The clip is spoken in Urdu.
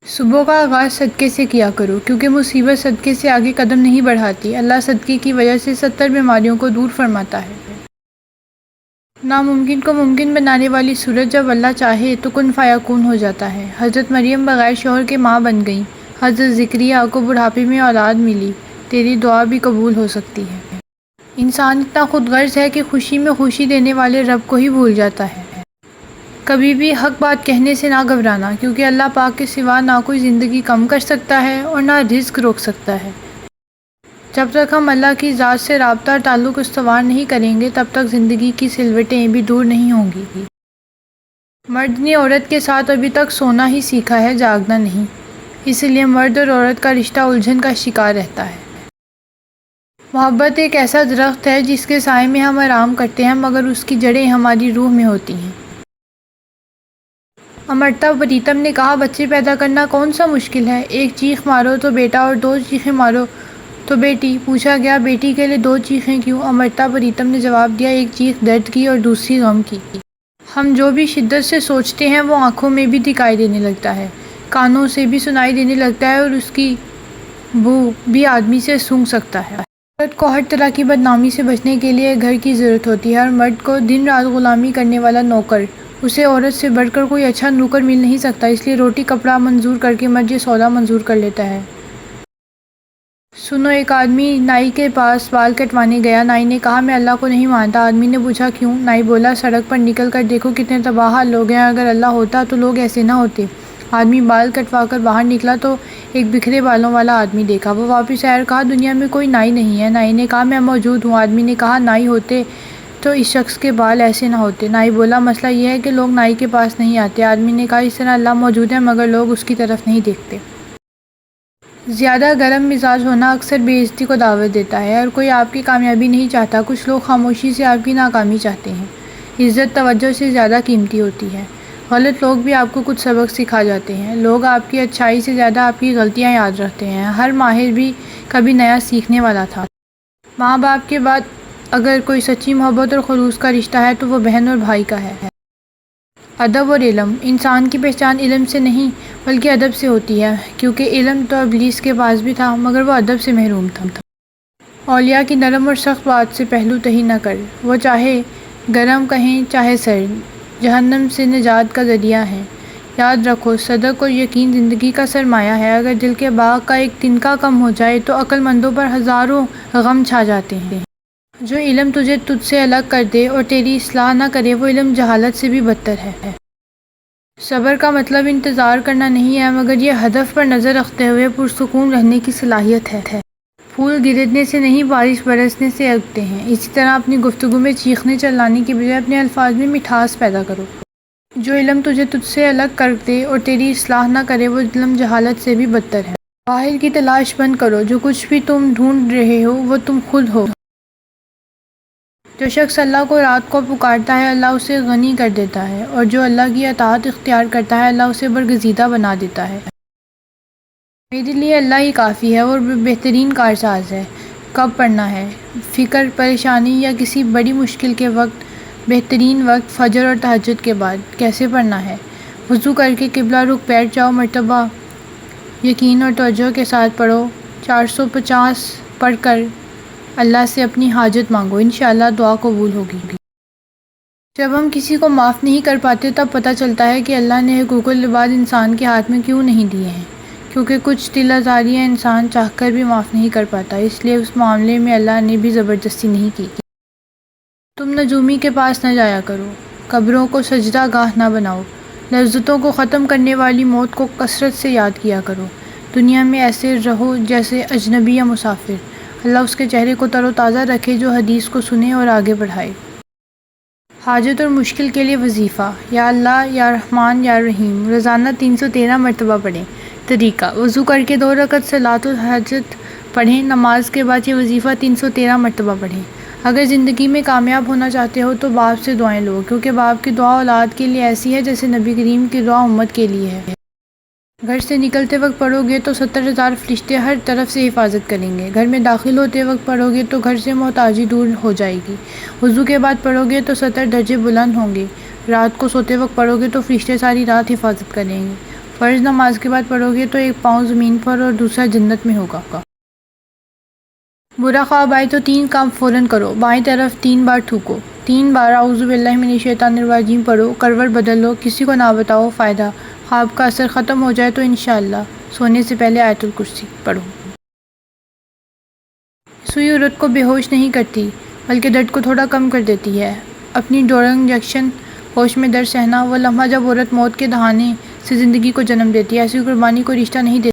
صبح کا آغاز صدقے سے کیا کرو، کیونکہ مصیبت صدقے سے آگے قدم نہیں بڑھاتی۔ اللہ صدقے کی وجہ سے 70 بیماریوں کو دور فرماتا ہے۔ ناممکن کو ممکن بنانے والی صورت جب اللہ چاہے تو کن فیکون ہو جاتا ہے۔ حضرت مریم بغیر شوہر کے ماں بن گئیں۔ حضرت زکریا کو بڑھاپے میں اولاد ملی۔ تیری دعا بھی قبول ہو سکتی ہے۔ انسان اتنا خود غرض ہے کہ خوشی میں خوشی دینے والے رب کو ہی بھول جاتا ہے۔ کبھی بھی حق بات کہنے سے نہ گھبرانا، کیونکہ اللہ پاک کے سوا نہ کوئی زندگی کم کر سکتا ہے اور نہ رزق روک سکتا ہے۔ جب تک ہم اللہ کی ذات سے رابطہ اور تعلق استوار نہیں کریں گے، تب تک زندگی کی سلوٹیں بھی دور نہیں ہوں گی۔ مرد نے عورت کے ساتھ ابھی تک سونا ہی سیکھا ہے، جاگنا نہیں۔ اس لیے مرد اور عورت کا رشتہ الجھن کا شکار رہتا ہے۔ محبت ایک ایسا درخت ہے جس کے سائے میں ہم آرام کرتے ہیں، مگر اس کی جڑیں ہماری روح میں ہوتی ہیں۔ امرتا پریتم نے کہا، بچے پیدا کرنا کون سا مشکل ہے؟ ایک چیخ مارو تو بیٹا اور 2 چیخیں مارو تو بیٹی۔ پوچھا گیا، بیٹی کے لیے 2 چیخیں کیوں؟ امرتا پریتم نے جواب دیا، ایک چیخ درد کی اور دوسری غم کی۔ ہم جو بھی شدت سے سوچتے ہیں وہ آنکھوں میں بھی دکھائی دینے لگتا ہے، کانوں سے بھی سنائی دینے لگتا ہے اور اس کی بو بھی آدمی سے سونگھ سکتا ہے۔ عورت کو ہر طرح کی بدنامی سے بچنے کے لیے گھر کی ضرورت ہوتی ہے، اور مرد کو دن رات غلامی کرنے والا نوکر۔ اسے عورت سے بڑھ کر کوئی اچھا نوکر مل نہیں سکتا، اس لیے روٹی کپڑا منظور کر کے مرد یہ سودا منظور کر لیتا ہے۔ سنو، ایک آدمی نائی کے پاس بال کٹوانے گیا۔ نائی نے کہا، میں اللہ کو نہیں مانتا۔ آدمی نے پوچھا، کیوں؟ نائی بولا، سڑک پر نکل کر دیکھو کتنے تباہ حال لوگ ہیں، اگر اللہ ہوتا تو لوگ ایسے نہ ہوتے۔ آدمی بال کٹوا کر باہر نکلا تو ایک بکھرے بالوں والا آدمی دیکھا۔ وہ واپس آیا اور کہا، دنیا میں کوئی نائی نہیں ہے۔ نائی نے کہا، میں موجود ہوں۔ آدمی نے کہا، نائی ہوتے تو اس شخص کے بال ایسے نہ ہوتے۔ نائی بولا، مسئلہ یہ ہے کہ لوگ نائی کے پاس نہیں آتے۔ آدمی نے کہا، اس طرح اللہ موجود ہے مگر لوگ اس کی طرف نہیں دیکھتے۔ زیادہ گرم مزاج ہونا اکثر بے عزتی کو دعوت دیتا ہے، اور کوئی آپ کی کامیابی نہیں چاہتا۔ کچھ لوگ خاموشی سے آپ کی ناکامی چاہتے ہیں۔ عزت توجہ سے زیادہ قیمتی ہوتی ہے۔ غلط لوگ بھی آپ کو کچھ سبق سکھا جاتے ہیں۔ لوگ آپ کی اچھائی سے زیادہ آپ کی غلطیاں یاد رکھتے ہیں۔ ہر ماہر بھی کبھی نیا سیکھنے والا تھا۔ ماں باپ کے بعد اگر کوئی سچی محبت اور خلوص کا رشتہ ہے تو وہ بہن اور بھائی کا ہے۔ ادب اور علم۔ انسان کی پہچان علم سے نہیں بلکہ ادب سے ہوتی ہے، کیونکہ علم تو ابلیس کے پاس بھی تھا مگر وہ ادب سے محروم تھا۔ اولیاء کی نرم اور سخت بات سے پہلو تہی نہ کر، وہ چاہے گرم کہیں چاہے سرد، جہنم سے نجات کا ذریعہ ہے۔ یاد رکھو، صدق اور یقین زندگی کا سرمایہ ہے۔ اگر دل کے باغ کا ایک تنکا کم ہو جائے تو عقل مندوں پر ہزاروں غم چھا جاتے ہیں۔ جو علم تجھے تجھ سے الگ کر دے اور تیری اصلاح نہ کرے، وہ علم جہالت سے بھی بدتر ہے۔ صبر کا مطلب انتظار کرنا نہیں ہے، مگر یہ ہدف پر نظر رکھتے ہوئے پرسکون رہنے کی صلاحیت ہے۔ پھول گرنے سے نہیں، بارش برسنے سے اگتے ہیں۔ اسی طرح اپنی گفتگو میں چیخنے چلانے کی بجائے اپنے الفاظ میں مٹھاس پیدا کرو۔ جو علم تجھے تجھ سے الگ کر دے اور تیری اصلاح نہ کرے، وہ علم جہالت سے بھی بدتر ہے۔ باہر کی تلاش بند کرو، جو کچھ بھی تم ڈھونڈ رہے ہو وہ تم خود ہو۔ جو شخص اللہ کو رات کو پکارتا ہے، اللہ اسے غنی کر دیتا ہے، اور جو اللہ کی اطاعت اختیار کرتا ہے، اللہ اسے برگزیدہ بنا دیتا ہے۔ میرے لیے اللہ ہی کافی ہے اور بہترین کارساز ہے۔ کب پڑھنا ہے؟ فکر، پریشانی یا کسی بڑی مشکل کے وقت بہترین وقت فجر اور تہجد کے بعد۔ کیسے پڑھنا ہے؟ وضو کر کے قبلہ رخ بیٹھ جاؤ، مرتبہ یقین اور توجہ کے ساتھ پڑھو۔ 450 پڑھ کر اللہ سے اپنی حاجت مانگو، انشاءاللہ دعا قبول ہوگی۔ جب ہم کسی کو معاف نہیں کر پاتے تب پتہ چلتا ہے کہ اللہ نے حقوق العباد انسان کے ہاتھ میں کیوں نہیں دیے ہیں، کیونکہ کچھ دل آزاریاں انسان چاہ کر بھی معاف نہیں کر پاتا، اس لیے اس معاملے میں اللہ نے بھی زبردستی نہیں کی۔ تم نجومی کے پاس نہ جایا کرو، قبروں کو سجدہ گاہ نہ بناؤ، لذتوں کو ختم کرنے والی موت کو کثرت سے یاد کیا کرو۔ دنیا میں ایسے رہو جیسے اجنبی یا مسافر۔ اللہ اس کے چہرے کو تر و تازہ رکھے جو حدیث کو سنے اور آگے بڑھائے۔ حاجت اور مشکل کے لیے وظیفہ، یا اللہ یا رحمان یا رحیم، روزانہ 313 مرتبہ پڑھیں۔ طریقہ: وضو کر کے 2 رکعت صلاۃ الحاجت پڑھیں۔ نماز کے بعد یہ وظیفہ 313 مرتبہ پڑھیں۔ اگر زندگی میں کامیاب ہونا چاہتے ہو تو باپ سے دعائیں لو، کیونکہ باپ کی دعا اولاد کے لیے ایسی ہے جیسے نبی کریم کی دعا امت کے لیے ہے۔ گھر سے نکلتے وقت پڑھو گے تو 70,000 فرشتے ہر طرف سے حفاظت کریں گے۔ گھر میں داخل ہوتے وقت پڑھو گے تو گھر سے محتاجی دور ہو جائے گی۔ وضو کے بعد پڑھو گے تو 70 درجے بلند ہوں گے۔ رات کو سوتے وقت پڑھو گے تو فرشتے ساری رات حفاظت کریں گے۔ فرض نماز کے بعد پڑھو گے تو ایک پاؤں زمین پر اور دوسرا جنت میں ہوگا۔ برا خواب آئے تو 3 کام فوراً کرو۔ بائیں طرف 3 بار تھوکو، 3 بار اعوذ باللہ من الشیطان الرجیم پڑھو، کروٹ بدل لو، کسی کو نہ بتاؤ۔ فائدہ: خواب کا اثر ختم ہو جائے تو انشاءاللہ سونے سے پہلے آیت الکرسی پڑھو۔ سوئی عورت کو بے ہوش نہیں کرتی بلکہ درد کو تھوڑا کم کر دیتی ہے۔ اپنی ڈورنگ انجیکشن ہوش میں درد سہنا، وہ لمحہ جب عورت موت کے دہانے سے زندگی کو جنم دیتی ہے، ایسی قربانی کوئی رشتہ نہیں دیتا۔